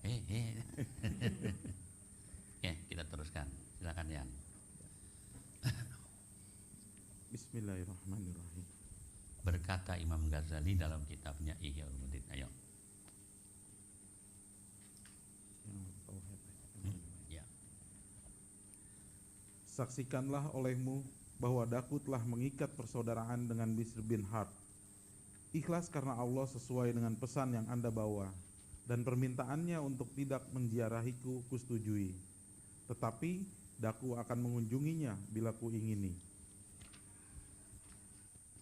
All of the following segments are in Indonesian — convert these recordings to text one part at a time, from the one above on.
Eh. Oke, kita teruskan. Silakan Yan. Bismillahirrahmanirrahim. Berkata Imam Ghazali dalam kitabnya Ihya Ulumuddin. Ayo. Ya. Saksikanlah olehmu bahwa daku telah mengikat persaudaraan dengan Bishr bin Harb. Ikhlas karena Allah sesuai dengan pesan yang Anda bawa, dan permintaannya untuk tidak menziarahiku kusetujui. Tetapi daku akan mengunjunginya bila kuingini.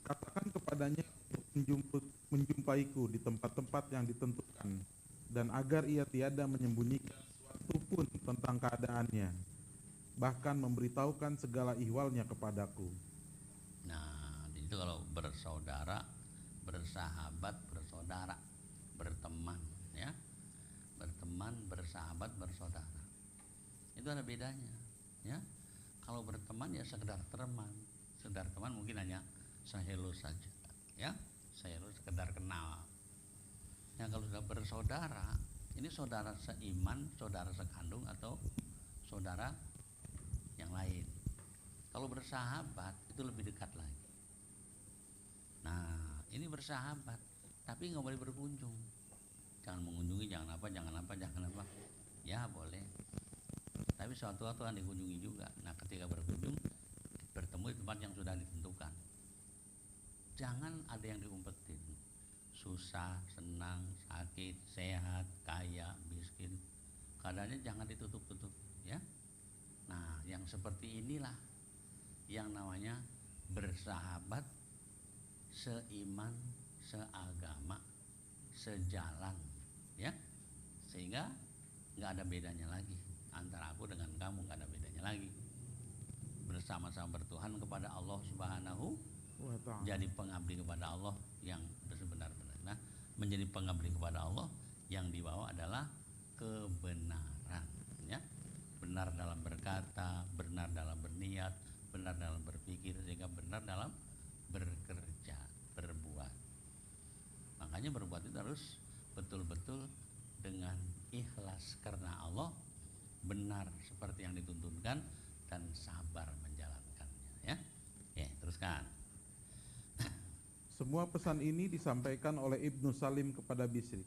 Katakan kepadanya untuk menjumpaiku di tempat-tempat yang ditentukan, dan agar ia tiada menyembunyikan sesuatu pun tentang keadaannya, bahkan memberitahukan segala ihwalnya kepadaku. Nah, itu kalau bersaudara, bersahabat, bersaudara, berteman, ya, berteman, bersahabat, bersaudara, itu ada bedanya, ya. Kalau berteman ya sekedar teman mungkin hanya sahelo saja, ya, sahelo sekedar kenal. Ya, kalau sudah bersaudara, ini saudara seiman, saudara sekandung, atau saudara yang lain. Kalau bersahabat itu lebih dekat lagi. Nah, ini bersahabat, tapi nggak boleh berkunjung. Jangan mengunjungi, jangan apa. Ya boleh, tapi suatu waktu akan dikunjungi juga. Nah, ketika berkunjung, bertemu di tempat yang sudah ditentukan. Jangan ada yang diumpetin. Susah, senang, sakit, sehat, kaya, miskin, keadaannya jangan ditutup-tutup, ya. Nah, yang seperti inilah yang namanya bersahabat, seiman, seagama, sejalan, ya. Sehingga nggak ada bedanya lagi antara aku dengan kamu, nggak ada bedanya lagi. Bersama-sama bertuhan kepada Allah Subhanahu wa ta'ala. Jadi pengabdi kepada Allah yang sebenar-benar. Nah, menjadi pengabdi kepada Allah yang dibawa adalah kebenaran, ya. Benar dalam berkata, benar dalam berniat, benar dalam berpikir, sehingga benar dalam bekerja, berbuat. Makanya berbuat itu harus betul-betul dengan ikhlas karena Allah, benar seperti yang dituntunkan, dan sabar menjalankannya, ya. Oke, teruskan. Semua pesan ini disampaikan oleh Ibnu Salim kepada Bisri.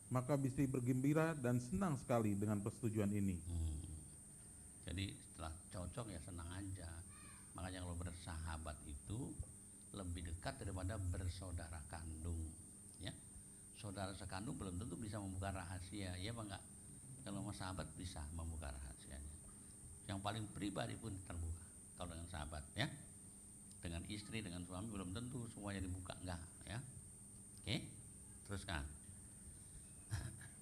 Maka Bisri bergembira dan senang sekali dengan persetujuan ini. Jadi setelah cocok ya senang aja. Makanya kalau bersahabat itu lebih dekat daripada bersaudara kandung, ya. Saudara sekandung belum tentu bisa membuka rahasia, ya apa enggak? Kalau sama sahabat bisa membuka rahasianya. Yang paling pribadi pun terbuka kalau dengan sahabat, ya. Dengan istri, dengan suami belum tentu semuanya dibuka, enggak, ya. Oke, teruskan.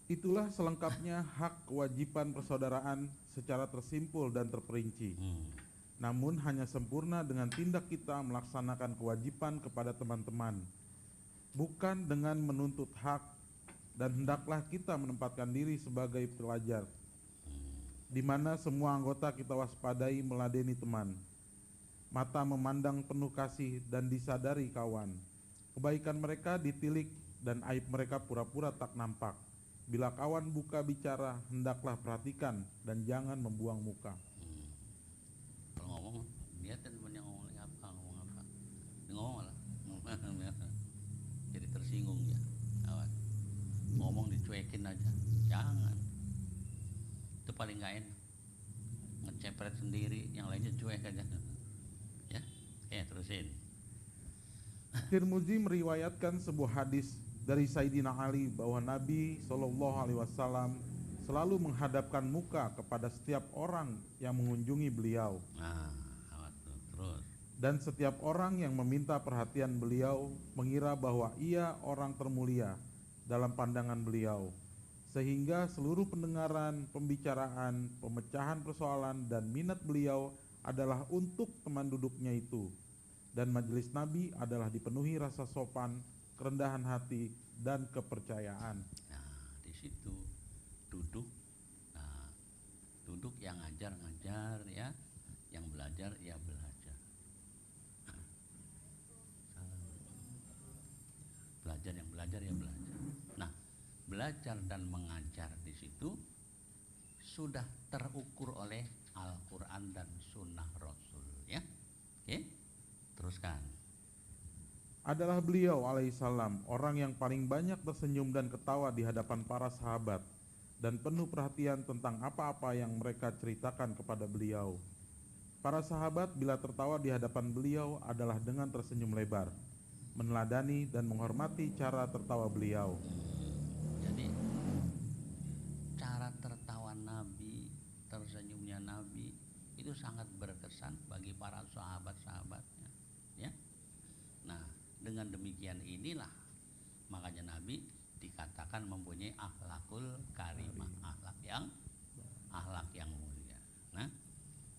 Itulah selengkapnya hak kewajiban persaudaraan secara tersimpul dan terperinci. Namun hanya sempurna dengan tindak kita melaksanakan kewajiban kepada teman-teman, bukan dengan menuntut hak. Dan hendaklah kita menempatkan diri sebagai pelajar, di mana semua anggota kita waspadai meladeni teman. Mata memandang penuh kasih dan disadari kawan. Kebaikan mereka ditilik dan aib mereka pura-pura tak nampak. Bila kawan buka bicara, hendaklah perhatikan dan jangan membuang muka. Kalau ngomong, lihat kan teman yang ngomong apa. Dia ngomong malah jadi tersinggung ya. Awas. Ngomong dicuekin aja, jangan. Itu paling gak enak. Ngecepret sendiri, yang lainnya cuek aja. Ya, terusin. Tirmidzi meriwayatkan sebuah hadis dari Sayyidina Ali bahwa Nabi SAW selalu menghadapkan muka kepada setiap orang yang mengunjungi beliau. Nah, terus. Dan setiap orang yang meminta perhatian beliau mengira bahwa ia orang termulia dalam pandangan beliau, sehingga seluruh pendengaran, pembicaraan, pemecahan persoalan dan minat beliau adalah untuk teman duduknya itu. Dan majelis Nabi adalah dipenuhi rasa sopan, kerendahan hati, dan kepercayaan. Nah, di situ duduk. Nah, duduk yang ngajar, ya, yang belajar, ya belajar. Belajar, yang belajar, ya belajar. Nah, belajar dan mengajar di situ sudah terukur oleh Al-Quran dan Sunnah Rasul, ya. Oke, teruskan. Adalah beliau alaihissalam orang yang paling banyak tersenyum dan ketawa di hadapan para sahabat dan penuh perhatian tentang apa-apa yang mereka ceritakan kepada beliau. Para sahabat bila tertawa di hadapan beliau adalah dengan tersenyum lebar, meneladani dan menghormati cara tertawa beliau. Jadi cara tertawa Nabi, tersenyumnya Nabi itu sangat berkesan bagi para sahabat-sahabatnya, ya. Nah, dengan demikian inilah makanya Nabi dikatakan mempunyai akhlakul karimah, akhlak yang mulia. Nah,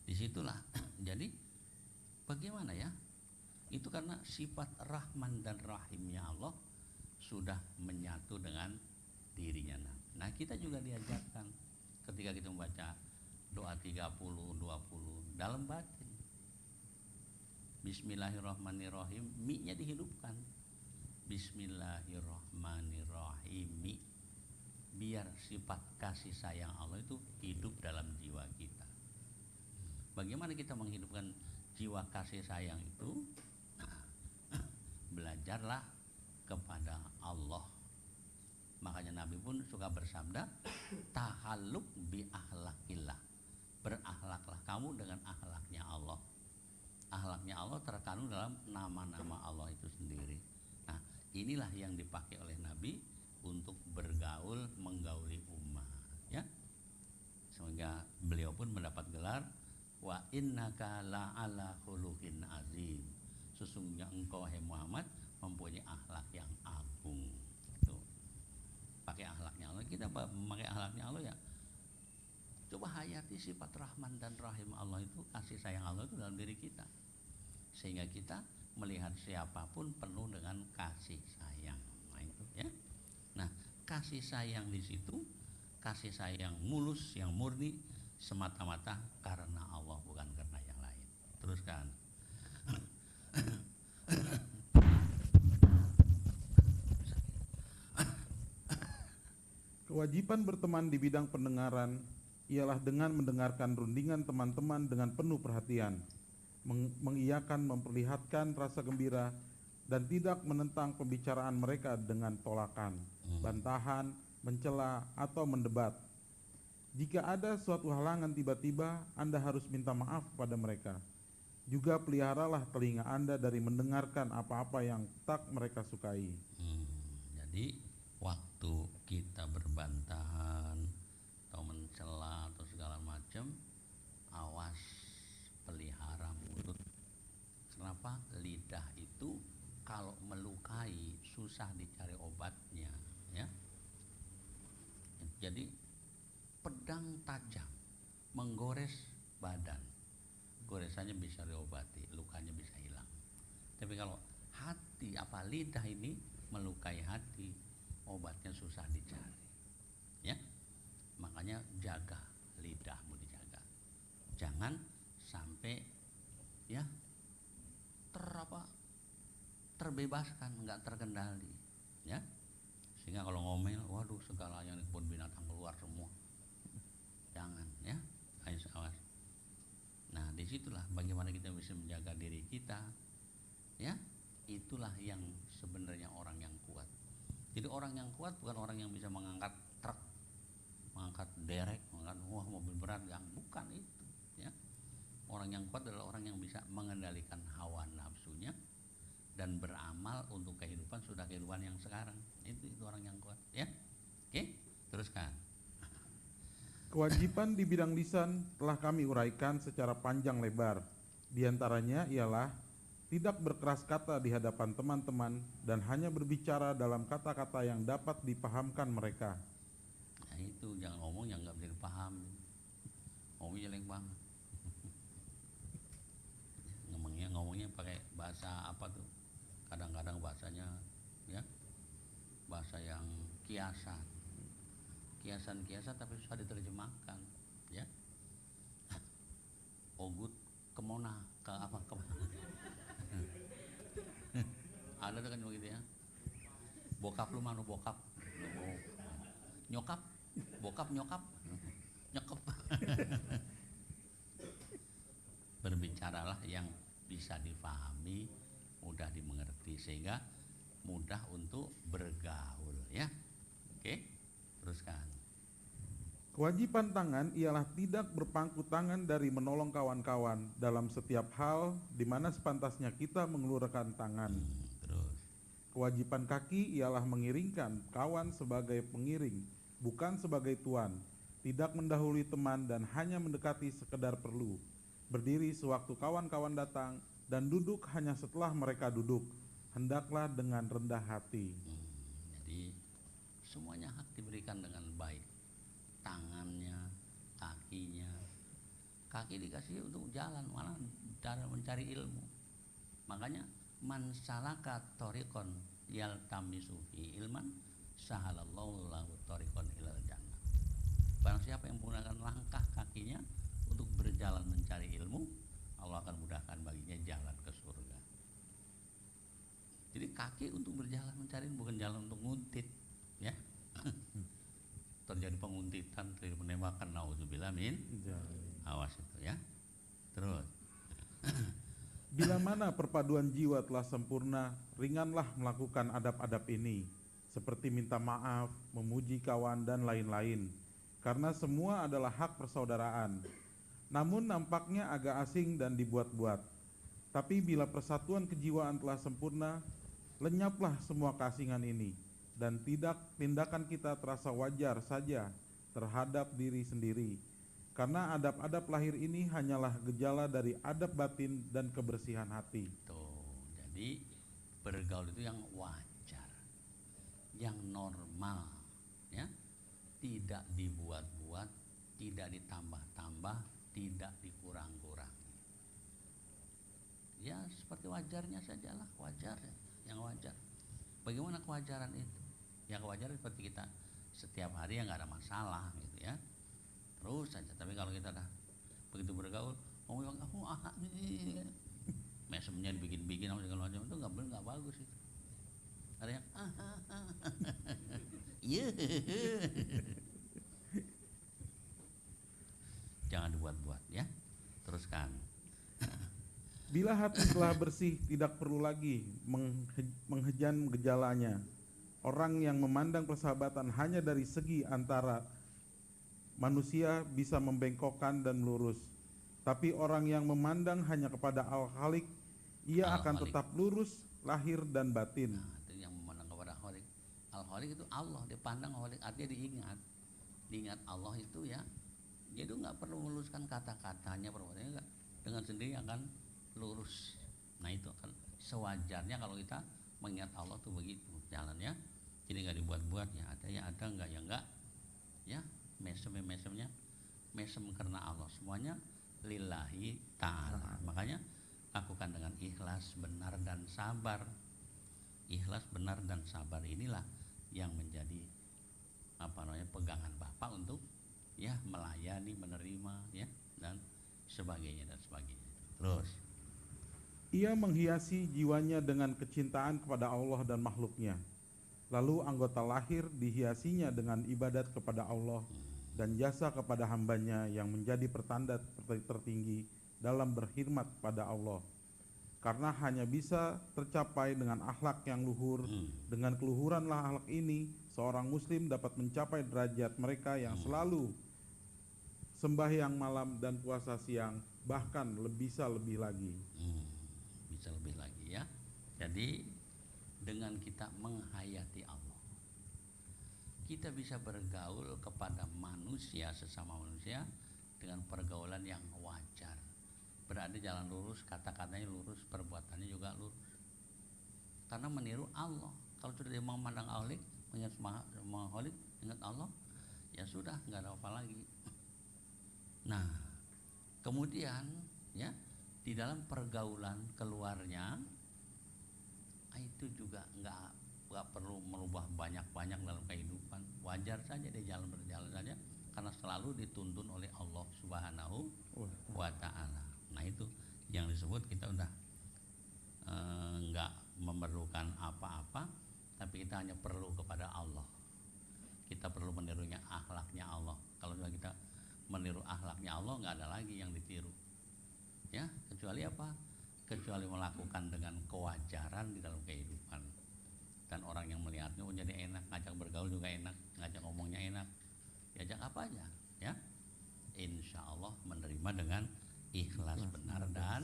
disitulah jadi bagaimana ya? Itu karena sifat Rahman dan Rahimnya Allah sudah menyatu dengan dirinya. Nah, kita juga diajarkan ketika kita membaca doa 30, 20 dalam batin. Bismillahirrahmanirrahim, mi-nya dihidupkan. Bismillahirrahmanirrahim. Biar sifat kasih sayang Allah itu hidup dalam jiwa kita. Bagaimana kita menghidupkan jiwa kasih sayang itu? Belajarlah kepada Allah. Makanya Nabi pun suka bersabda, tahalluk bi akhlakillah. Berakhlaklah kamu dengan akhlaknya Allah. Akhlaknya Allah terkandung dalam nama-nama Allah itu sendiri. Nah, inilah yang dipakai oleh Nabi untuk bergaul, menggauli umat, ya. Sehingga beliau pun mendapat gelar wa innaka la'ala khuluqin azim. Sesungguhnya engkau hai Muhammad mempunyai akhlak yang agung. Tuh. Pakai akhlaknya Allah, kita memakai akhlaknya Allah ya. Coba hayati sifat Rahman dan Rahim Allah itu, kasih sayang Allah itu dalam diri kita. Sehingga kita melihat siapapun penuh dengan kasih sayang. Nah, itu ya. Nah, kasih sayang di situ, kasih sayang mulus yang murni semata-mata karena Allah, bukan karena yang lain. Teruskan. Kewajiban berteman di bidang pendengaran ialah dengan mendengarkan rundingan teman-teman dengan penuh perhatian, mengiyakan, memperlihatkan rasa gembira, dan tidak menentang pembicaraan mereka dengan tolakan, bantahan, mencela, atau mendebat. Jika ada suatu halangan tiba-tiba, Anda harus minta maaf pada mereka. Juga peliharalah telinga Anda dari mendengarkan apa-apa yang tak mereka sukai. Jadi waktu kita berbantahan atau mencela atau segala macam, awas, pelihara mulut. Kenapa? Lidah itu kalau melukai susah dicari obatnya, ya. Jadi pedang tajam menggores badan, goresannya bisa diobati, lukanya bisa hilang. Tapi kalau hati apa lidah ini melukai hati, obatnya susah dicari, ya. Makanya jaga lidahmu, dijaga, jangan sampai ya terbebaskan, nggak terkendali, ya. Sehingga kalau ngomel, waduh, segala yang di kebun binatang keluar semua. Jangan, ya. Awas. Nah, disitulah bagaimana kita bisa menjaga diri kita, ya. Itulah yang sebenarnya orang yang kuat. Jadi orang yang kuat bukan orang yang bisa mengangkat truk, mengangkat derek, mengangkat mobil berat, yang bukan itu, ya. Orang yang kuat adalah orang yang bisa mengendalikan hawa nafsunya dan beramal untuk kehidupan yang sekarang. Itu orang yang kuat, ya. Oke, teruskan. Kewajiban di bidang lisan telah kami uraikan secara panjang lebar. Di antaranya ialah tidak berkeras kata di hadapan teman-teman dan hanya berbicara dalam kata-kata yang dapat dipahamkan mereka. Nah, itu jangan ngomong yang nggak bisa dipahami. Ngomongnya jelek banget. ngomongnya pakai bahasa apa tuh? Kadang-kadang bahasanya, ya, bahasa yang kiasan tapi susah diterjemahkan, ya. Ogut kemana ke apa kemana. Ada tuh kan begitu, ya. Bokap lu mana bokap? nyokap, bokap nyokap, nyokap. Berbicaralah yang bisa dipahami, mudah dimengerti, sehingga mudah untuk bergaul ya. Oke, teruskan. Kewajiban tangan ialah tidak berpangku tangan dari menolong kawan-kawan dalam setiap hal di mana sepantasnya kita mengulurkan tangan. Terus. Kewajiban kaki ialah mengiringkan kawan sebagai pengiring, bukan sebagai tuan, tidak mendahului teman dan hanya mendekati sekedar perlu, berdiri sewaktu kawan-kawan datang dan duduk hanya setelah mereka duduk, hendaklah dengan rendah hati. Jadi semuanya hak diberikan dengan baik, tangannya, kakinya. Kaki dikasih untuk jalan, malah cara mencari ilmu. Makanya man salaka thoriqon yaltamisu fi ilman sahalallahu lahu thoriqon ilal jannah. Barang siapa yang menggunakan langkah kakinya untuk berjalan mencari ilmu, Allah akan mudahkan baginya jalan ke surga. Jadi kaki untuk berjalan mencari, bukan jalan untuk nguntit ya. Terjadi penguntitan, terjadi penembakan, nauzubillah min. Awas itu ya. Terus. Bila mana perpaduan jiwa telah sempurna, ringanlah melakukan adab-adab ini, seperti minta maaf, memuji kawan, dan lain-lain, karena semua adalah hak persaudaraan. Namun nampaknya agak asing dan dibuat-buat. Tapi bila persatuan kejiwaan telah sempurna, lenyaplah semua keasingan ini, dan tindakan kita terasa wajar saja terhadap diri sendiri. Karena adab-adab lahir ini hanyalah gejala dari adab batin dan kebersihan hati. Tuh, jadi bergaul itu yang wajar, yang normal, ya, tidak dibuat-buat, tidak ditambah-tambah, tidak dikurang-kurangi. Ya seperti wajarnya sajalah, wajar, yang wajar. Bagaimana kewajaran itu? Ya kewajaran seperti kita setiap hari ya nggak ada masalah gitu ya. Terus saja. Tapi kalau kita dah begitu bergaul, ngomong kamu mesemnya dibikin-bikin sama segala macam, itu nggak bagus itu. Ada yang iya. Jangan dibuat-buat ya. Teruskan. Bila hati telah bersih, tidak perlu lagi menghejam gejalanya. Orang yang memandang persahabatan hanya dari segi antara manusia bisa membengkokkan dan lurus. Tapi orang yang memandang hanya kepada Al-Khaliq, ia akan tetap lurus, lahir dan batin. Nah, itu yang memandang kepada Khaliq. Al-Khaliq itu Allah, dipandang Khaliq, artinya diingat. Diingat Allah itu ya. Jadi nggak perlu meluruskan kata-katanya, perbuatannya enggak. Dengan sendiri akan lurus. Nah itu kan sewajarnya kalau kita mengingat Allah tuh begitu jalannya. Jadi nggak dibuat-buat ya. Ada ya ada, enggak ya enggak. Ya mesemnya mesem karena Allah, semuanya lillahi ta'ala. Makanya lakukan dengan ikhlas, benar dan sabar. Ikhlas, benar dan sabar inilah yang menjadi pegangan Bapak untuk ya melayani, menerima ya dan sebagainya. Terus ia menghiasi jiwanya dengan kecintaan kepada Allah dan makhluknya. Lalu anggota lahir dihiasinya dengan ibadat kepada Allah dan jasa kepada hambanya yang menjadi pertanda tertinggi dalam berkhidmat pada Allah. Karena hanya bisa tercapai dengan akhlak yang luhur. Dengan keluhuranlah akhlak ini, seorang muslim dapat mencapai derajat mereka yang selalu sembahyang malam dan puasa siang, bahkan bisa lebih lagi. Bisa lebih lagi ya. Jadi dengan kita menghayati Allah, kita bisa bergaul kepada manusia, sesama manusia, dengan pergaulan yang wajar. Berada jalan lurus, kata-katanya lurus, perbuatannya juga lurus. Karena meniru Allah. Kalau sudah dia memandang Allah, mengingat Khaliq, ingat Allah, ya sudah, nggak ada apa lagi. Nah, kemudian ya di dalam pergaulan keluarnya itu juga nggak perlu merubah banyak-banyak dalam kehidupan. Wajar saja dia berjalan saja karena selalu dituntun oleh Allah Subhanahu wa Ta'ala. Nah itu yang disebut kita udah nggak memerlukan apa-apa, tapi kita hanya perlu kepada Allah. kita perlu menirunya akhlaknya Allah. Kalau kita meniru akhlaknya Allah, nggak ada lagi yang ditiru, ya, kecuali apa? Kecuali melakukan dengan kewajaran di dalam kehidupan, dan orang yang melihatnya jadi enak, ngajak bergaul juga enak, ngajak ngomongnya enak, diajak apa aja, ya, insya Allah menerima dengan ikhlas, benar dan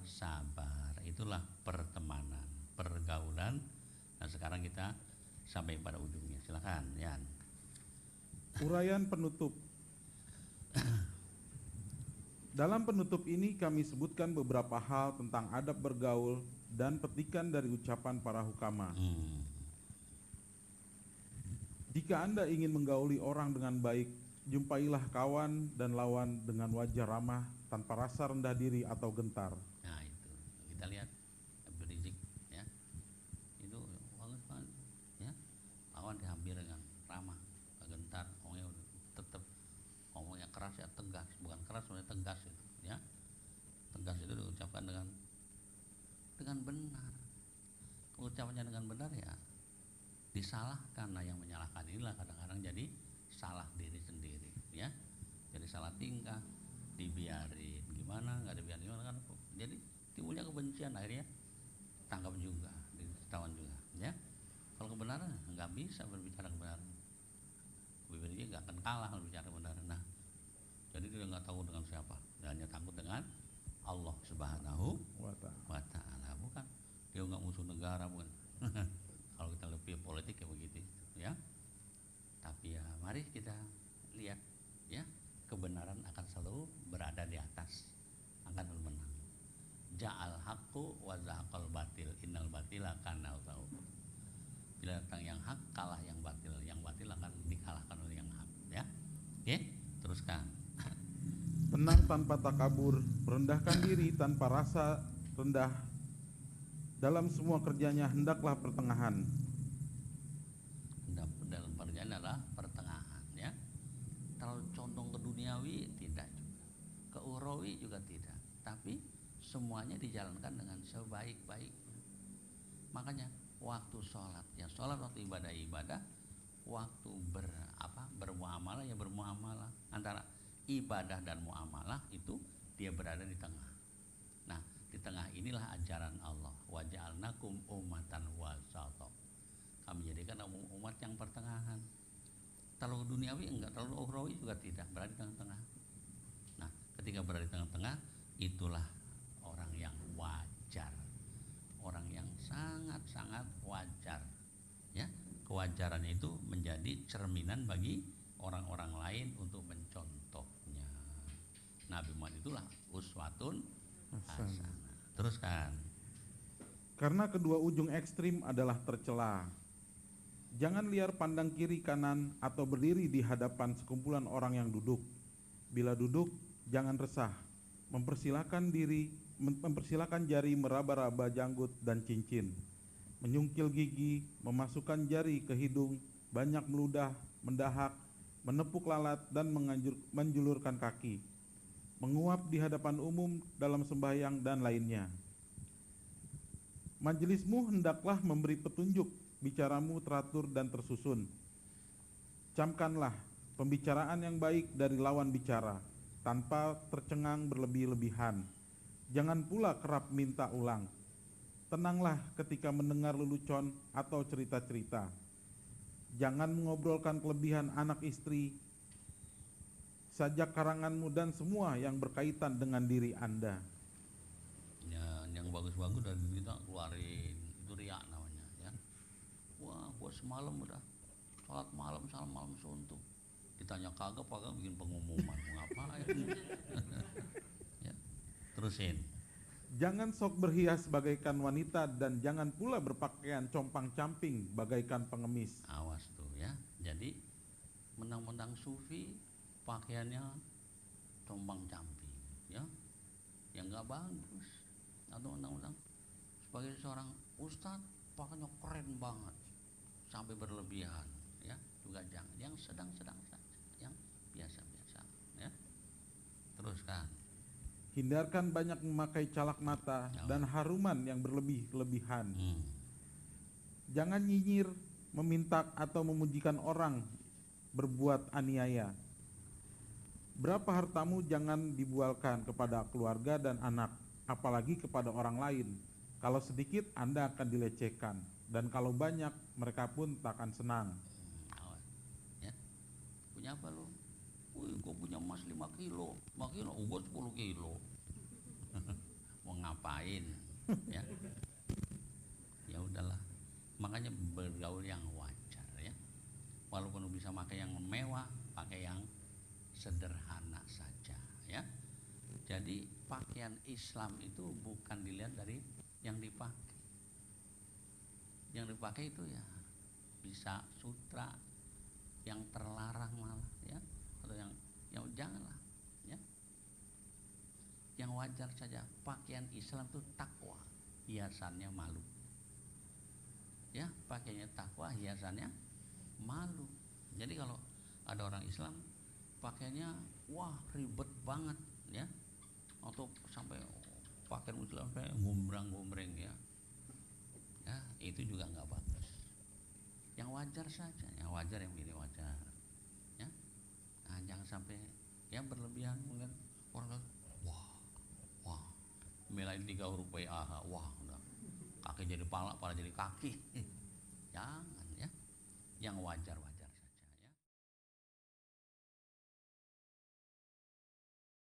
sabar. Itulah pertemanan, pergaulan. Nah sekarang kita sampai pada ujungnya, silakan Yan. Uraian penutup. Dalam penutup ini kami sebutkan beberapa hal tentang adab bergaul dan petikan dari ucapan para hukama. Jika Anda ingin menggauli orang dengan baik, jumpailah kawan dan lawan dengan wajah ramah tanpa rasa rendah diri atau gentar. Nah itu kita lihat Habib Rizik, ya, itu bagus banget, ya, kawan dihampiri dengan ramah, gentar, ngomongnya tetap ngomongnya keras, ya tegas, bukan keras sebenarnya tegas itu, ya, tegas itu diucapkan dengan benar. Ucapannya dengan benar, ya disalahkan. Nah yang menyalahkan inilah kadang-kadang jadi salah diri sendiri, ya, jadi salah tingkah, dibiarin gimana, nggak dibiarin gimana kan, jadi timbulnya kebencian, akhirnya tangkap juga, ditawan juga, ya. Kalau kebenaran nggak bisa berbicara kebenaran, bibirnya nggak akan kalah berbicara kebenaran. Nah jadi dia nggak tahu dengan siapa, dia hanya takut dengan Allah Subhanahu wa Ta'ala, bukan dia nggak musuh negara, bukan. Kalau kita lebih politik ya begitu, ya. Tapi ya mari kita lihat, ya, kebenaran akan selalu berada di atas, akan menang. Ja'al haqqu wa zahaqal batil, innal batila kana zahuqa. Bila datang yang hak, kalah yang batil akan dikalahkan oleh yang hak, ya. Oke, teruskan. Tenang tanpa takabur, merendahkan diri tanpa rasa rendah. Dalam semua kerjanya hendaklah pertengahan. Dalam kerjaan adalah pertengahan, ya. Terlalu condong ke duniawi tidak juga, ke ukhrawi juga tidak, tapi semuanya dijalankan dengan sebaik-baiknya. Makanya waktu sholat, ya sholat, waktu ibadah, waktu bermuamalah, ya bermuamalah. Antara ibadah dan muamalah itu dia berada di tengah. Nah di tengah inilah ajaran Allah, wa ja'alnakum ummatan wasata. Kami jadikan umat yang pertengahan, terlalu duniawi enggak, terlalu ukhrawi juga tidak, berada di tengah-tengah. Nah ketika berada di tengah-tengah, itulah orang yang wajar, orang yang sangat-sangat wajar, ya. Kewajarannya itu menjadi cerminan bagi orang-orang lain untuk mencontohnya. Nabi Muhammad itulah uswatun hasanah. Teruskan. Karena kedua ujung ekstrim adalah tercela. Jangan liar pandang kiri kanan atau berdiri di hadapan sekumpulan orang yang duduk. Bila duduk, jangan resah. Mempersilahkan jari meraba-raba janggut dan cincin. Menyungkil gigi, memasukkan jari ke hidung, banyak meludah, mendahak, menepuk lalat dan menjulurkan kaki. Menguap di hadapan umum dalam sembahyang dan lainnya. Majelismu hendaklah memberi petunjuk, bicaramu teratur dan tersusun. Camkanlah pembicaraan yang baik dari lawan bicara, tanpa tercengang berlebih-lebihan. Jangan pula kerap minta ulang. Tenanglah ketika mendengar lelucon atau cerita-cerita. Jangan mengobrolkan kelebihan anak istri, sajak karanganmu dan semua yang berkaitan dengan diri Anda. Yang bagus-bagus dari kita keluarin, itu riak namanya, ya. Wah gua semalam udah sholat malam, salam malam suntuk, ditanya kagak bikin pengumuman, mau ngapain. Ya, terusin. Jangan sok berhias bagaikan wanita dan jangan pula berpakaian compang-camping bagaikan pengemis. Awas tuh, ya. Jadi menang-menang sufi pakaiannya compang-camping, ya, yang nggak bagus. Atau undang-undang sebagai seorang ustadz pakainya keren banget sampai berlebihan, ya, juga jangan. Yang sedang-sedang saja, yang biasa-biasa, ya. Teruskan. Hindarkan banyak memakai calak mata dan haruman yang berlebih-lebihan. Jangan nyinyir, meminta atau memujikan orang berbuat aniaya. Berapa hartamu jangan dibualkan kepada keluarga dan anak, apalagi kepada orang lain. Kalau sedikit Anda akan dilecehkan, dan kalau banyak mereka pun tak akan senang. Awas. Ya. Punya apa lu? Wih, gue punya emas 5 kilo. 5 kilo, gue 10 kilo. Mau ngapain? Ya. Ya udahlah. Makanya bergaul yang wajar ya. Walaupun lu bisa pakai yang mewah, pakai yang sederhana saja ya. Jadi pakaian Islam itu bukan dilihat dari yang dipakai. Yang dipakai itu ya bisa sutra yang terlarang malah ya, atau yang janganlah ya. Yang wajar saja. Pakaian Islam itu takwa, hiasannya malu. Ya, pakainya takwa, hiasannya malu. Jadi kalau ada orang Islam pakainya wah ribet banget ya, atau sampai pakaian Islam sampai gombrang-gombreng ya, itu juga nggak bagus. Yang wajar saja, yang wajar, yang begini wajar ya. Nah, jangan sampai ya berlebihan mungkin orang wah belain 3 huruf PAH, wah udah kaki jadi pala jadi kaki. Jangan ya, yang wajar-wajar.